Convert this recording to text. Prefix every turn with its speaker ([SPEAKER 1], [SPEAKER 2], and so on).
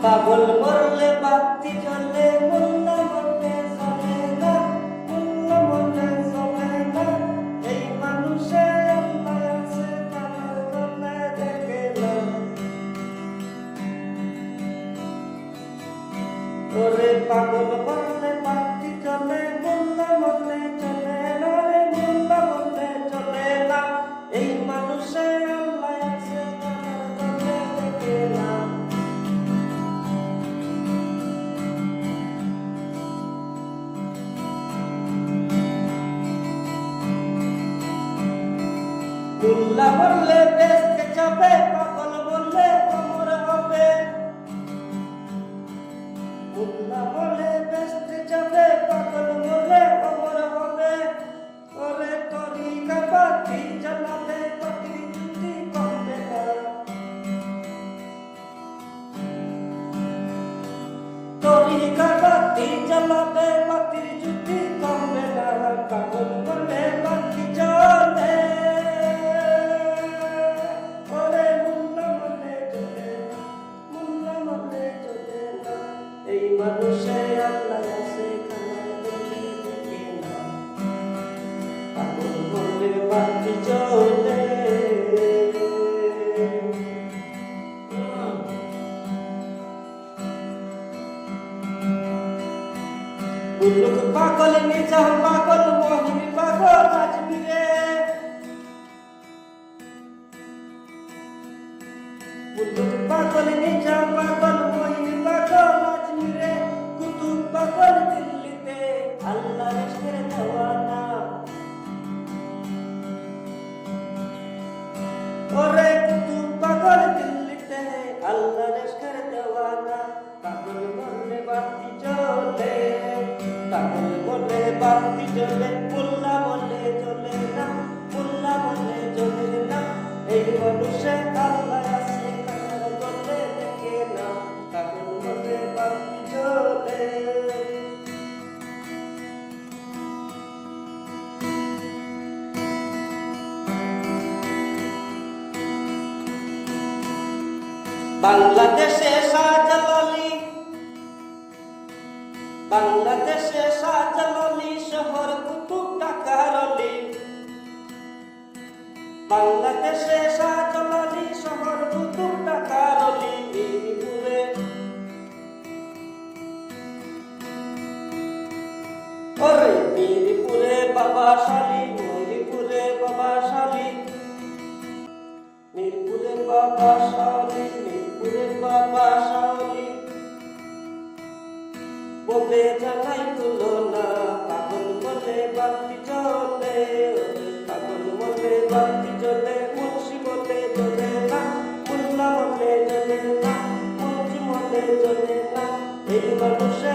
[SPEAKER 1] পাগল মরলে বাতি জ্বলে, মোল্লা মরলে জ্বলে না, মোল্লা মরলে জ্বলে না। এই মানুষে আল্লাহ আছে, কামার জন্যে দেখে না। ওরে পাগল মরলে বাতি জ্বলে, মোল্লা মরলে জ্বলে না, রে মোল্লা মরলে জ্বলে না। এই মানুষে আল্লাহ আছে, কামার জন্যে দেখে না। মোল্লা বললে বেশকে যাবে, পাগল বললে অমর হবে। মোল্লা বলে বেশকে যাবে, পাগল বললে অমর হবে। ওরে তরিকা বাতি জ্বালাবে, বাতির জ্যোতি কমবে না। তরিকা বাতি জ্বালাবে, বাতির জ্যোতি কমবে না। পাগল বলে বাতি জ্বলে, এই মানুষে আল্লাহ আছে, কামার জন্যে দেখে না। পাগল বললে বাতি জ্বলে। বুলুক পাগল, নিজাম পাগল, মহিন পাগল আজমিরে। বুলুক পাগল, নিজাম পাগল, মহিন পাগল আজমিরে। কুতুব পাগল দিল্লিতে, আল্লাহর ইশকের দেওয়ানা। ওরে কুতুব পাগল দিল্লিতে, আল্লাহর ইশকের দেওয়ানা। পাগল বললে বাতি জ্বলে, পাগল বলে বাতি জ্বলে, মোল্লা বলে জ্বলে না, মোল্লা বলে জ্বলে না। এই মানুষে আল্লাহ আছে, কামার জন্যে দেখে না। পাগল বলে বাতি জ্বলে। বাংলাদেশে শাহজালালি, বাংলাদেশে শাহজালালি শহর কুতুব ঢাকার অলি। বাংলাদেশে শাহজালালি শহর কুতুব ঢাকার অলি। মিরপুরে ওরে মিরপুরে বাবা শালি, মিরপুরে বাবা শালি, মিরপুরে বাবা শালি, মিরপুরে বাবা শালি। বলে জানাই তুলনা, পাগল বলে বাতি জ্বলে। পাগল বলে বাতি জ্বলে, মুন্সি বলে জ্বলে না, মোল্লা বলে জ্বলে না, মুন্সি বলে জ্বলে না। এই মানুষে